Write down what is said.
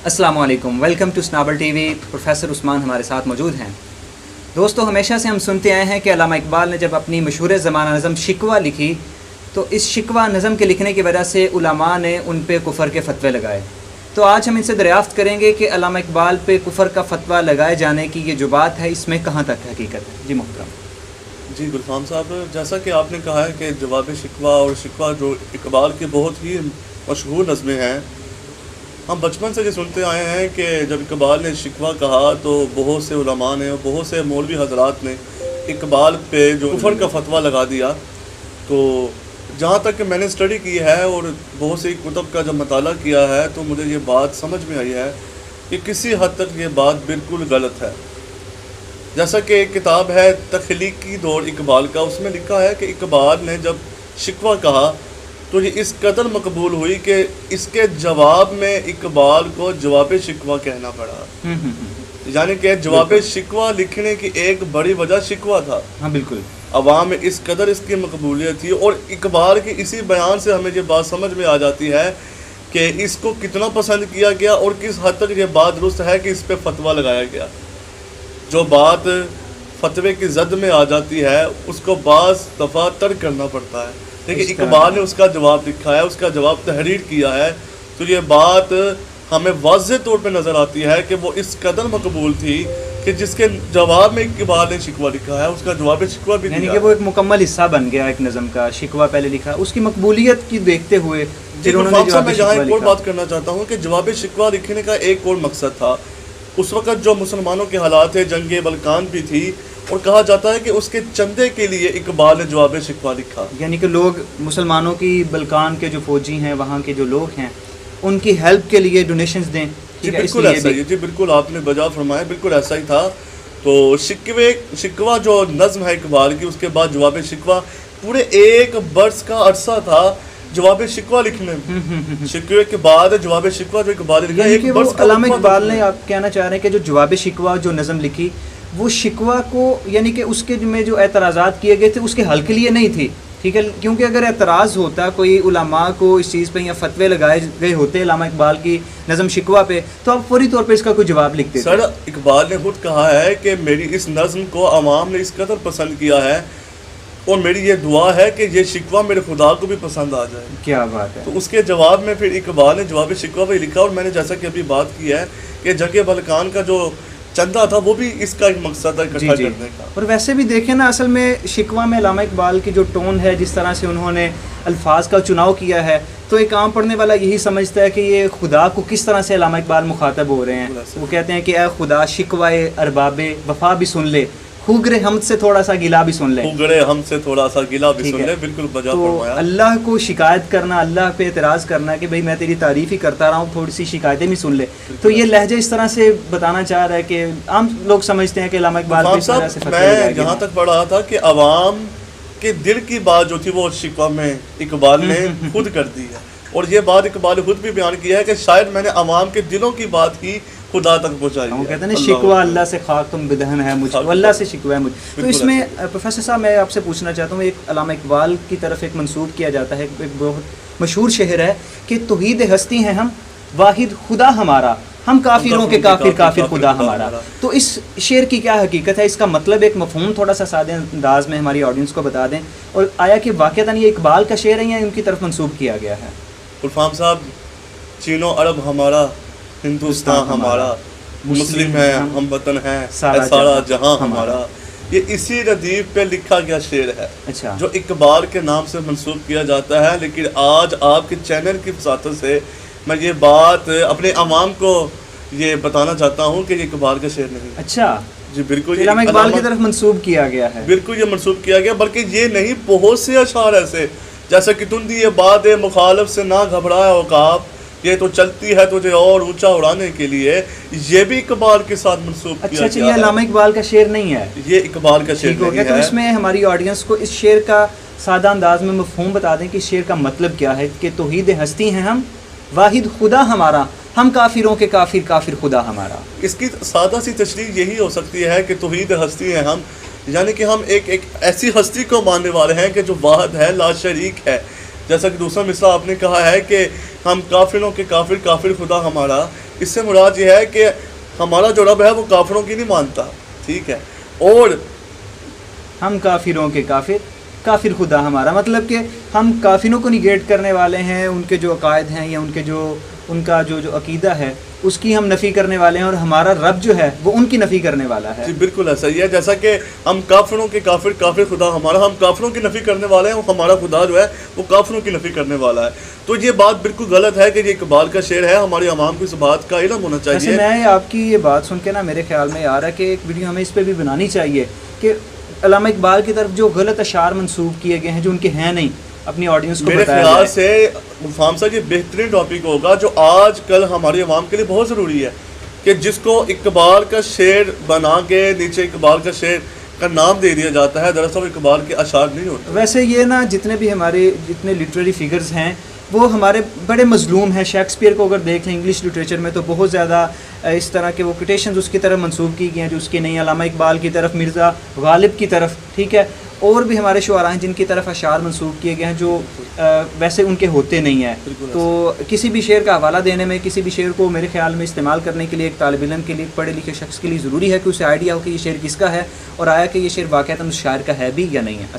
अस्सलाम वालेकुम, welcome to स्नाबल टीवी। प्रोफेसर उस्मान हमारे साथ मौजूद हैं। दोस्तों, हमेशा से हम सुनते आए हैं कि अल्लामा इकबाल ने जब अपनी मशहूर ज़माना नज़म शिकवा लिखी तो इस शिकवा नज़म के लिखने की वजह से उलमा ने उन पे कुफ़र के फ़तवे लगाए। तो आज हम इनसे दरियाफ़्त करेंगे कि अल्लामा इकबाल पे कुफ़र का फ़तवा लगाए जाने की ये जो बात है इसमें कहाँ तक हकीकत है। जी मोहतरम। जी गुलफाम साहब, जैसा कि आपने कहा है कि जवाब शिकवा और शिकवा जो इकबाल की बहुत ही मशहूर नज़में हैं, हम बचपन से ये सुनते आए हैं कि जब इकबाल ने शिकवा कहा तो बहुत से उलमा ने और बहुत से मौलवी हजरात ने इकबाल पे जो कुफर का फतवा लगा दिया। तो जहाँ तक कि मैंने स्टडी की है और बहुत सी कुतब का जब मताला किया है तो मुझे ये बात समझ में आई है कि किसी हद तक ये बात बिल्कुल गलत है। जैसा कि एक किताब है तख्लीकी दौर इकबाल का, उसमें लिखा है कि इकबाल ने जब शिकवा कहा तो ये इस कदर मकबूल हुई कि इसके जवाब में इकबाल को जवाब शिकवा कहना पड़ा। यानी कि जवाब शिकवा लिखने की एक बड़ी वजह शिकवा था। हाँ बिल्कुल। अवाम में इस कदर इसकी मकबूलियत थी और इकबाल के इसी बयान से हमें ये बात समझ में आ जाती है कि इसको कितना पसंद किया गया और किस हद तक ये बात दुरुस्त है कि इस पर फतवा लगाया गया। जो बात फतवे की जद में आ जाती है उसको बाज़ दफ़ा तर्क करना पड़ता है, लेकिन इकबाल ने उसका जवाब लिखा है, उसका जवाब तहरीर किया है। तो ये बात हमें वाज़ेह तौर पे नज़र आती है कि वो इस कदर मकबूल थी कि जिसके जवाब में इकबाल ने शिकवा लिखा है उसका जवाब शिकवा भी यानी कि वो एक मुकम्मल हिस्सा बन गया एक नज़म का। शिकवा पहले लिखा, उसकी मकबूलियत की देखते हुए मैं यहाँ एक और बात करना चाहता हूँ कि जवाब शिकवा लिखने का एक और मकसद था। उस वक़्त जो मुसलमानों के हालात है, जंग बल्कान भी थी और कहा जाता है कि उसके चंदे के लिए इकबाल ने जवाब शिकवा लिखा। यानी कि लोग मुसलमानों की बल्कान के जो फौजी हैं, वहाँ के जो लोग हैं, उनकी हेल्प के लिए डोनेशंस दें। जी बिल्कुल ऐसा ही, जी बिल्कुल आपने बजा फरमाया, बिल्कुल ऐसा ही था। तो शिकवा जो नज़्म है इकबाल की, उसके बाद जवाब शिकवा पूरे एक बरस का अरसा था जवाब शिकवा लिखने में। शिकवे के बाद जवाब शिकवा जो इकबाल लिखा एक बरस का। अल्लामा इकबाल ने, आप कहना चाह रहे हैं कि जो जवाब शिकवा जो नज़म लिखी वो शिकवा को, यानी कि उसके में जो एतराज़ात किए गए थे उसके हल के लिए नहीं थी, ठीक है। क्योंकि अगर एतराज़ होता कोई उलमा को इस चीज़ पे या फतवे लगाए गए होते अल्लामा इकबाल की नज़म शिकवा पे, तो आप फौरी तौर पे इसका कोई जवाब लिखते। सर, इकबाल ने खुद कहा है कि मेरी इस नज़म को अवाम ने इस कदर पसंद किया है और मेरी ये दुआ है कि ये शिकवा मेरे खुदा को भी पसंद आ जाए। क्या बात है। तो उसके जवाब में फिर इकबाल ने जवाब शिकवा भी लिखा। और मैंने जैसा कि अभी बात की है कि जंग बल्कान का जो चंदा था वो भी इसका एक मकसद है इकट्ठा करने का। और वैसे भी देखें ना, असल में शिकवा में अल्लामा इकबाल की जो टोन है, जिस तरह से उन्होंने अल्फाज का चुनाव किया है, तो एक आम पढ़ने वाला यही समझता है कि ये खुदा को किस तरह से अल्लामा इकबाल मुखातब हो रहे हैं। वो कहते हैं कि ए खुदा शिकवाए अरबाबे वफा भी सुन ले, खुगरे हम से थोड़ा सा गिला भी सुन ले। खुगरे हम से थोड़ा सा गिला भी सुन ले, बिल्कुल बजा फरमाया। अल्लाह को शिकायत करना, अल्लाह पे एतराज़ करना कि भाई मैं तेरी तारीफ़ ही करता रहा हूँ, थोड़ी सी शिकायतें भी सुन ले। तो ये लहजे इस तरह से बताना चाह रहा है कि आम लोग समझते हैं कि अल्लामा इकबाल मैं जहाँ तक पढ़ रहा था कि अवाम के दिल की बात जो थी वो शिकवा में इकबाल ने खुद कर दी है। और ये बात इकबाल खुद भी बयान किया है कि शायद मैंने अवाम के दिलों की बात ही खुदा तक पहुँचाई। वो कहते हैं ना, शिकवा अल्लाह से खाक तुम बिदहन है मुझ, अल्लाह से शिकवा है मुझ। तो इसमें प्रोफेसर साहब मैं आपसे पूछना चाहता हूँ, एक अल्लामा इकबाल की तरफ एक मंसूब किया जाता है, एक बहुत मशहूर शेर है कि तौहीद हस्ती हैं हम, वाहिद खुदा हमारा, हम काफिरों के काफिर काफिर खुदा हमारा। तो इस शेर की क्या हकीकत है, इसका मतलब एक मफहूम थोड़ा सा सादे अंदाज में हमारी ऑडियंस को बता दें। और आया कि वाक़तन ये इकबाल का शेर है या उनकी तरफ मंसूब किया गया है? गुलफाम साहब, चीनो अरब हमारा, हिंदुस्तान हमारा, मुस्लिम है हम वतन है सारा जहां हमारा, ये इसी रदीफ पे लिखा गया शेर है। अच्छा। जो इकबाल के नाम से मंसूब किया जाता है। लेकिन आज आपके चैनल की वसातत से मैं ये बात अपने अवाम को ये बताना चाहता हूँ कि ये इकबाल का शेर नहीं। अच्छा जी बिल्कुल, ये इकबाल की तरफ मंसूब किया गया है। बिल्कुल ये मंसूब किया गया, बल्कि ये नहीं, बहुत से अशार ऐसे, जैसा कि तुंदी ये बात है मुखालिफ से ना घबराए औकाब, ये तो चलती है तुझे और ऊंचा उड़ाने के लिए, ये भी इकबाल के साथ मंसूब किया गया। अच्छा, ये अल्लामा इकबाल का शेर नहीं है, ये इकबाल का शेर नहीं है। तो इसमें हमारी ऑडियंस को इस शेर का सादा अंदाज में मफहूम बता दें कि शेर का मतलब क्या है कि तौहीद हस्ती हैं हम, वाहिद खुदा हमारा, हम काफिरों के काफिर काफिर खुदा हमारा। इसकी सादा सी तशरीह यही हो सकती है कि तौहीद हस्ती हैं हम, यानी कि हम एक ऐसी हस्ती को मानने वाले हैं कि जो वाहिद है, ला शरीक है। जैसा कि दूसरा मिसरा आपने कहा है कि हम काफिरों के काफिर काफिर खुदा हमारा, اس سے مراد یہ ہے کہ ہمارا جو رب ہے وہ کافروں کی نہیں مانتا، ٹھیک ہے، اور ہم کافروں کے کافر، کافر خدا ہمارا، مطلب کہ ہم کافروں کو نگیٹ کرنے والے ہیں، ان کے جو عقائد ہیں یا ان کا جو عقیدہ ہے اس کی ہم نفی کرنے والے ہیں، اور ہمارا رب جو ہے وہ ان کی نفی کرنے والا ہے. جی بالکل ایسا ہی ہے، جیسا کہ ہم کافروں کے کافر، کافر خدا ہمارا، ہم کافروں کی نفی کرنے والے ہیں، ہمارا خدا جو ہے وہ کافروں کی نفی کرنے والا ہے. تو یہ بات بالکل غلط ہے کہ یہ اقبال کا شعر ہے، ہماری عوام کو اس بات کا علم ہونا ویسے چاہیے. میں آپ کی یہ بات سن کے نا میرے خیال میں آ رہا ہے کہ ایک ویڈیو ہمیں اس پہ بھی بنانی چاہیے کہ علامہ اقبال کی طرف جو غلط اشعار منسوب کیے گئے ہیں جو ان کے ہیں نہیں، اپنی آڈینس کو میرے بتایا خیال جائے. سے فام صاحب یہ بہترین ٹاپک ہوگا جو آج کل ہماری عوام کے لیے بہت ضروری ہے، کہ جس کو اقبال کا شعر بنا کے نیچے اقبال کا شعر کا نام دے دیا جاتا ہے، دراصل اقبال کے اشعار نہیں ہوتے. ویسے یہ نا جتنے بھی ہمارے جتنے لٹریری فگرز ہیں وہ ہمارے بڑے مظلوم ہیں. شیکسپیئر کو اگر دیکھ لیں انگلش لٹریچر میں تو بہت زیادہ اس طرح کے وہ کوٹیشنز اس کی طرف منسوب کی گئی ہیں جو اس کی نہیں. علامہ اقبال کی طرف، مرزا غالب کی طرف، ٹھیک ہے، اور بھی ہمارے شعراء ہیں جن کی طرف اشعار منسوب کیے گئے ہیں جو ویسے ان کے ہوتے نہیں ہیں. تو کسی بھی شعر کا حوالہ دینے میں، کسی بھی شعر کو میرے خیال میں استعمال کرنے کے لیے ایک طالب علم کے لیے، پڑھے لکھے شخص کے لیے ضروری ہے کہ اسے آئیڈیا ہو کہ یہ شعر کس کا ہے اور آیا کہ یہ شعر واقعتاً اس شاعر کا ہے بھی یا نہیں ہے.